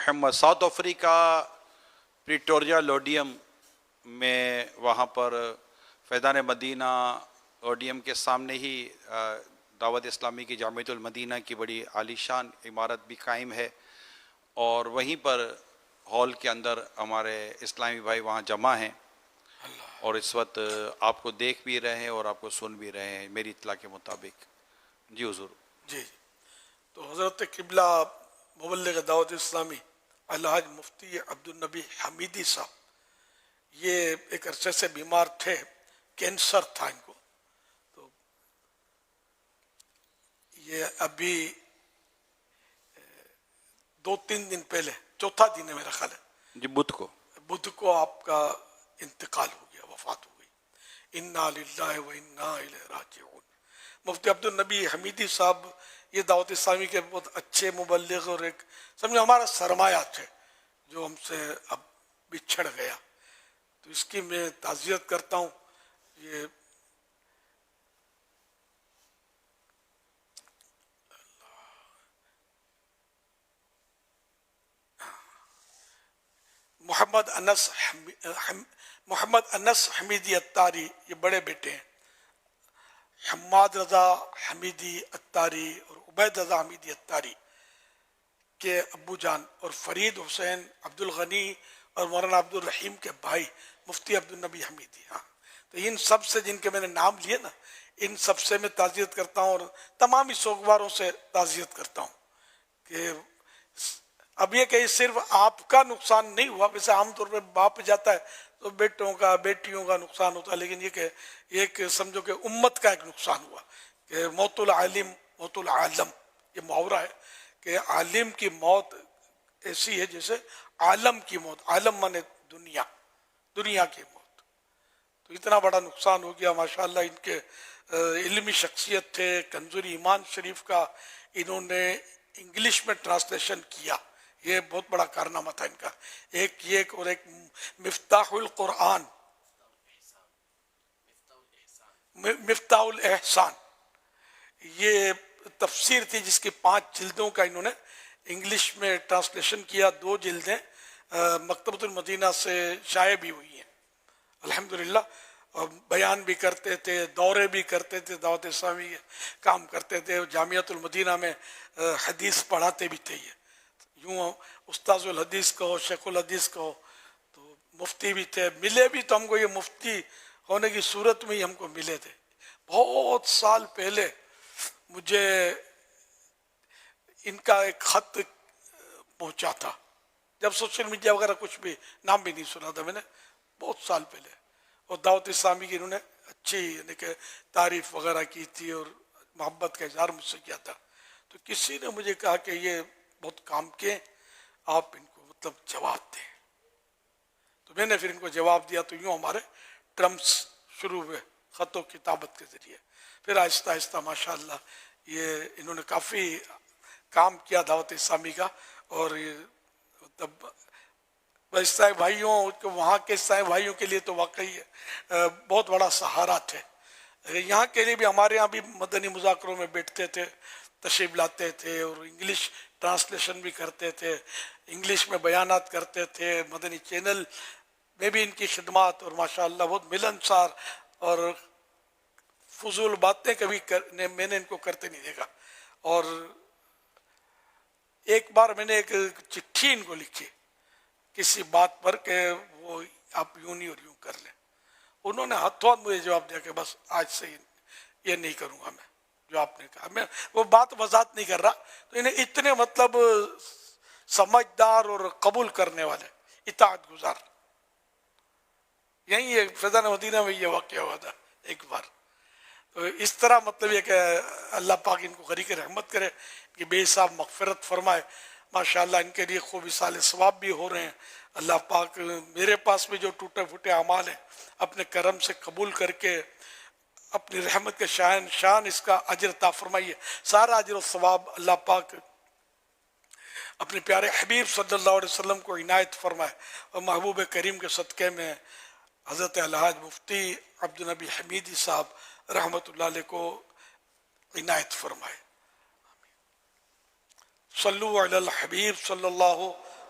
محمد South Africa Pretoria لوڈیم میں، وہاں پر فیضان مدینہ اوڈیم کے سامنے ہی دعوت اسلامی کی جامعۃ المدینہ کی بڑی عالیشان عمارت بھی قائم ہے، اور وہیں پر ہال کے اندر ہمارے اسلامی بھائی وہاں جمع ہیں اور اس وقت آپ کو دیکھ بھی رہے ہیں اور آپ کو سن بھی رہے ہیں میری اطلاع کے مطابق۔ جی حضور۔ جی، تو حضرت قبلہ مبلغ دعوت اسلامی الحاج مفتی عبدالنبی حمیدی صاحب یہ ایک عرصے سے بیمار تھے، کینسر تھا ان کو، تو یہ ابھی 2-3 دن پہلے، چوتھا دن ہے میرا خیال ہے، جی بدھ کو آپ کا انتقال ہو گیا، وفات ہو گئی۔ انا للہ و انا الیہ راجعون۔ مفتی عبدالنبی حمیدی صاحب یہ دعوت اسلامی کے بہت اچھے مبلغ اور ایک سمجھو ہمارا سرمایہ تھے جو ہم سے اب بچھڑ گیا، تو اس کی میں تعزیت کرتا ہوں۔ یہ محمد انس حمیدی اتاری، یہ بڑے بیٹے ہیں، حماد رضا حمیدی اتاری اور عبید رضا حمیدی اتاری کے ابو جان، اور فرید حسین عبدالغنی اور مولانا عبدالرحیم کے بھائی مفتی عبدالنبی حمیدی۔ ہاں، تو ان سب سے جن کے میں نے نام لیے نا، ان سب سے میں تعزیت کرتا ہوں اور تمامی سوگواروں سے تعزیت کرتا ہوں کہ اب یہ کہ صرف آپ کا نقصان نہیں ہوا، ویسے عام طور پہ باپ جاتا ہے تو بیٹوں کا بیٹیوں کا نقصان ہوتا ہے، لیکن یہ کہ ایک سمجھو کہ امت کا ایک نقصان ہوا کہ موت العالم موت العالم، یہ محاورہ ہے کہ عالم کی موت ایسی ہے جیسے عالم کی موت، عالم مانے دنیا، دنیا کی موت۔ تو اتنا بڑا نقصان ہو گیا۔ ماشاءاللہ ان کے علمی شخصیت تھے، کنزور ایمان شریف کا انہوں نے انگلش میں ٹرانسلیشن کیا، یہ بہت بڑا کارنامہ تھا ان کا، ایک یہ اور ایک مفتاح القرآن، مفتاح الاحسان، یہ تفسیر تھی جس کی 5 جلدوں کا انہوں نے انگلش میں ٹرانسلیشن کیا، 2 جلدیں مکتبۃ المدینہ سے شائع بھی ہوئی ہیں الحمدللہ۔ بیان بھی کرتے تھے، دورے بھی کرتے تھے، دعوت اسلامی کام کرتے تھے، جامعۃ المدینہ میں حدیث پڑھاتے بھی تھے۔ یہ یوں استاذ الحدیث کہو، شیخ الحدیث کہو، تو مفتی بھی تھے، ملے بھی تو ہم کو یہ مفتی ہونے کی صورت میں ہی ہم کو ملے تھے۔ بہت سال پہلے مجھے ان کا ایک خط پہنچا تھا، جب سوشل میڈیا وغیرہ کچھ بھی نام بھی نہیں سنا تھا میں نے، بہت سال پہلے، اور دعوت اسلامی کی انہوں نے اچھی یعنی کہ تعریف وغیرہ کی تھی اور محبت کا اظہار مجھ سے کیا تھا۔ تو کسی نے مجھے کہا کہ یہ بہت کام کے، آپ ان کو مطلب جواب دیں، تو میں نے پھر ان کو جواب دیا۔ تو یوں ہمارے ٹرمز شروع ہوئے خط و کتابت کے ذریعے، پھر آہستہ آہستہ ماشاءاللہ یہ انہوں نے کافی کام کیا دعوت اسلامی کا، اور مطلب عیسائی بھائیوں وہاں کے عیسائی بھائیوں کے لیے تو واقعی بہت بڑا سہارا تھے۔ یہاں کے لیے بھی ہمارے یہاں بھی مدنی مذاکروں میں بیٹھتے تھے، تشریف لاتے تھے، اور انگلش ٹرانسلیشن بھی کرتے تھے، انگلش میں بیانات کرتے تھے، مدنی چینل میں بھی ان کی خدمات، اور ماشاءاللہ بہت ملنسار، اور فضول باتیں کبھی میں نے ان کو کرتے نہیں دیکھا۔ اور ایک بار میں نے ایک چٹھی ان کو لکھی کسی بات پر کہ وہ آپ یوں نہیں اور یوں کر لیں، انہوں نے ہاتھوں ہاتھ مجھے جواب دیا کہ بس آج سے یہ نہیں کروں گا میں جو آپ نے کہا۔ میں وہ بات وضاحت نہیں کر رہا، تو انہیں اتنے مطلب سمجھدار اور قبول کرنے والے، اطاعت گزار، یہی فیضان مدینہ میں یہ واقعہ ہوا تھا ایک بار۔ تو اس طرح مطلب یہ کہ اللہ پاک ان کو غریق رحمت کرے، کہ بے حساب مغفرت فرمائے۔ ماشاءاللہ ان کے لیے خوب اصال ثواب بھی ہو رہے ہیں۔ اللہ پاک میرے پاس بھی جو ٹوٹے پھوٹے اعمال ہیں اپنے کرم سے قبول کر کے اپنی رحمت کے شان اس کا اجر عطا فرمائیے، سارا اجر و ثواب اللہ پاک اپنے پیارے حبیب صلی اللہ علیہ وسلم کو عنایت فرمائے، اور محبوب کریم کے صدقے میں حضرت الحاج مفتی عبدالنبی حمیدی صاحب رحمۃ اللہ علیہ کو عنایت فرمائے۔ صلو علی الحبیب صلی اللہ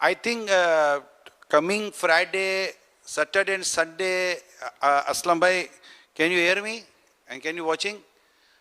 I think coming Friday, Saturday and Sunday, Aslam bhai, can you hear me? And can you watching?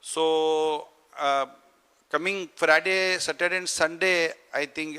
So coming Friday, Saturday and Sunday, I think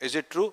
Is it true?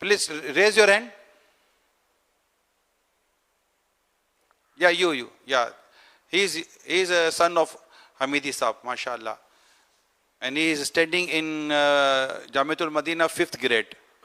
Please raise your hand. Yeah, you. Yeah, he is a son of Hamidi Saab, mashallah, and he is studying in Jamiatul Madina 5th grade.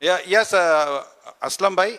Yeah, yes, Aslam bhai,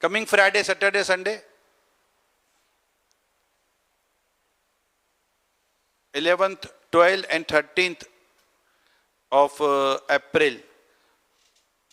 Coming Friday, Saturday, Sunday. 11th, 12th and 13th of April.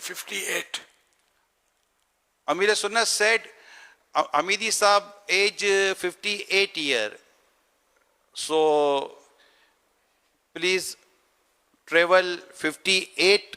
58. Amir Sunnah said, Hamidi Saab age 58 year. So please travel 58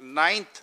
9th.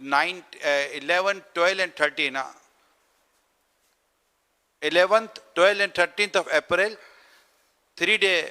9, 11, 12 and 13 11th, 12 and 13th of April, 3-day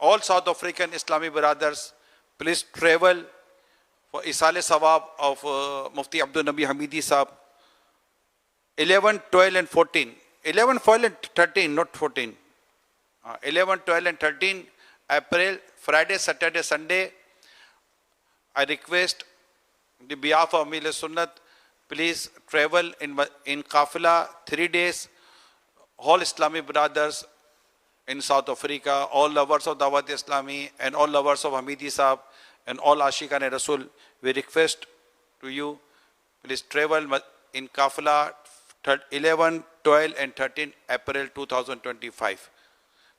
All South African Islamic brothers, please travel for Isale Sawab of Mufti Abdul Nabi Hamidi Saab. 11, 12 and 14. 11, 12 and 13, not 14. 11, 12 and 13 April, Friday, Saturday, Sunday. I request the behalf of Amir Sunnat, please travel in Kafila 3 days. All Islamic brothers in South Africa, all lovers of Dawat Islami and all lovers of Hamidi Saab and all Ashiqan Rasul, we request to you, please travel in Kafila 11, 12 and 13 April 2025.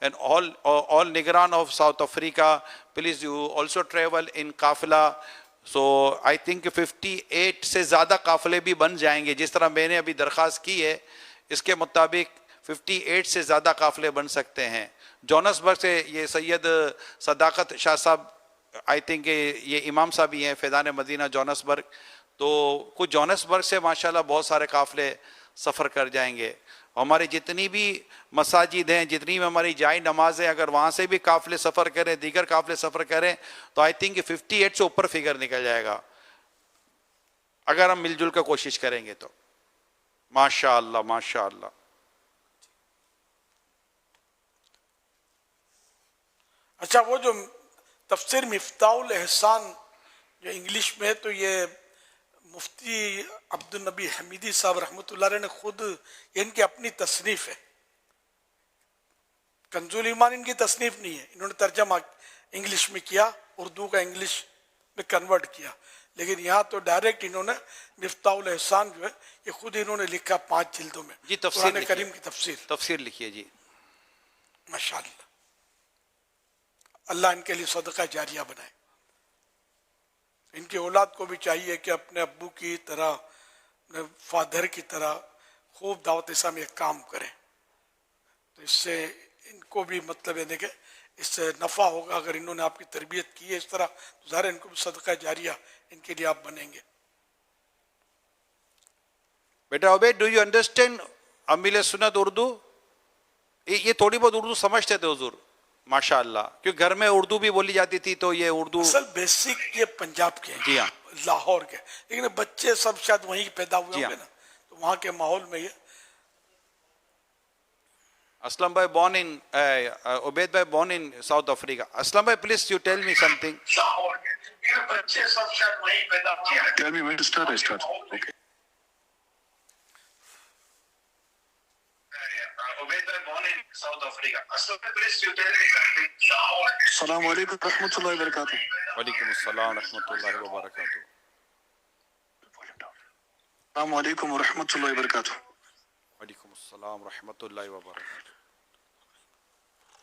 And all Nigran of South Africa, please you also travel in Kafila so I think 58 سے زیادہ قافلے بھی بن جائیں گے. جس طرح میں نے ابھی درخواست کی ہے اس کے مطابق 58 سے زیادہ قافلے بن سکتے ہیں. جونسبرگ سے یہ سید صداقت شاہ صاحب آئی تھنک یہ امام صاحب ہی ہیں فیضان مدینہ جونسبرگ, تو کچھ جونسبرگ سے ماشاءاللہ بہت سارے قافلے سفر کر جائیں گے. ہماری جتنی بھی مساجد ہیں, جتنی بھی ہماری جائے نمازیں, اگر وہاں سے بھی قافلے سفر کریں, دیگر قافلے سفر کریں, تو آئی تھنک 58 سے اوپر فگر نکل جائے گا اگر ہم مل جل کر کوشش کریں گے تو. ماشاء اللہ ماشاء اللہ. اچھا, وہ جو تفسیر مفتاح الاحسان جو انگلش میں ہے, تو یہ مفتی عبد النبی حمیدی صاحب رحمۃ اللہ علیہ نے خود, یہ ان کی اپنی تصنیف ہے. کنزول ایمان ان کی تصنیف نہیں ہے, انہوں نے ترجمہ انگلش میں کیا, اردو کا انگلش میں کنورٹ کیا, لیکن یہاں تو ڈائریکٹ انہوں نے مفتاح الاحسان جو ہے یہ خود انہوں نے لکھا 5 جلدوں میں, جی تفسیر قرآن لکھیے, کریم کی تفسیر. تفسیر لکھیے جی. ماشاءاللہ, اللہ ان کے لیے صدقہ جاریہ بنائے. ان کی اولاد کو بھی چاہیے کہ اپنے ابو کی طرح, اپنے فادر کی طرح خوب دعوت اسلامی میں کام کریں. تو اس سے ان کو بھی مطلب ہے کہ اس سے نفع ہوگا. اگر انہوں نے آپ کی تربیت کی ہے اس طرح, تو ظاہر ان کو بھی صدقہ جاریہ ان کے لیے آپ بنیں گے. بیٹا عبید, ڈو یو انڈرسٹینڈ امیل سنت اردو؟ یہ تھوڑی بہت اردو سمجھتے تھے حضور ماشاء اللہ, کیونکہ گھر میں اردو بھی بولی جاتی تھی تو یہ اردو. اصل بیسک یہ پنجاب کے ہیں, جی ہاں, لاہور کے, لیکن بچے سب شاید وہیں پیدا ہوئے جی ہوں گے ہاں. نا, تو وہاں کے ماحول میں یہ. Aslam bhai born in Ubaid bhai born in South Africa. Aslam bhai, please you tell me something. Tell me when to start, I start. Okay. Ubaid bhai born in South Africa. Aslam bhai, please you tell me something. Assalamu alaikum rahmatullahi wa barakatuh. Walaikum assalam rahmatullahi wa barakatuh. Assalamu alaikum wa rahmatullahi wa barakatuh. Walaikum assalam rahmatullahi wa barakatuh.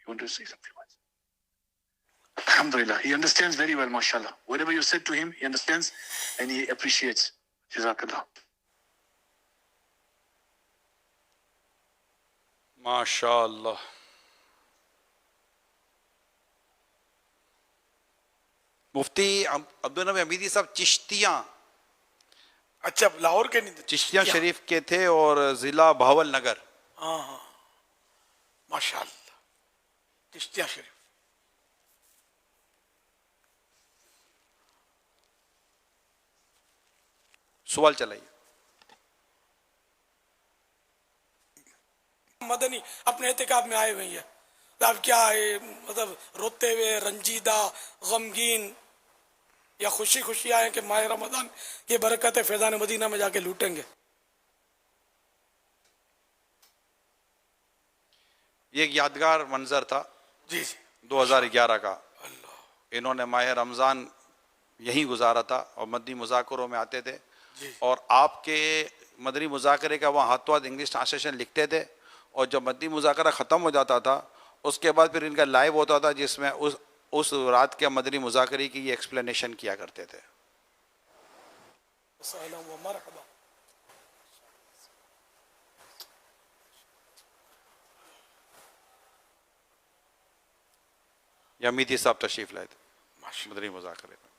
You want to say something? Alhamdulillah, he understands very well mashallah. Whatever you said to him, he understands and he appreciates. Jazakallah. ماشاء اللہ. مفتی عبدالنبی حمیدی صاحب چشتیاں, اچھا لاہور کے نہیں, چشتیاں شریف کے تھے اور ضلع بہاول نگر. ہاں ہاں ماشاء اللہ, چشتیاں شریف. سوال چلائیے. مدنی اپنے اعتکاف میں آئے ہوئے ہیں, آپ کیا ہے مطلب روتے ہوئے, رنجیدہ, غمگین, یا خوشی خوشی آئے کہ ماہ رمضان کی برکت فیضان مدینہ میں جا کے لوٹیں گے؟ یہ ایک یادگار منظر تھا جی جی 2011 کا. اللہ, انہوں نے ماہ رمضان یہیں گزارا تھا اور مدنی مذاکروں میں آتے تھے, جی اور آپ کے مدنی مذاکرے کا وہاں ہاتھوں ہاتھ انگلش ٹرانسلیشن لکھتے تھے, اور جب مدنی مذاکرہ ختم ہو جاتا تھا اس کے بعد پھر ان کا لائیو ہوتا تھا جس میں اس رات کے مدنی مذاکرے کی یہ ایکسپلینیشن کیا کرتے تھے. السلام و مرحبا. یہ امیدی صاحب تشریف لائے تھے ماشاء مدنی مذاکرے میں.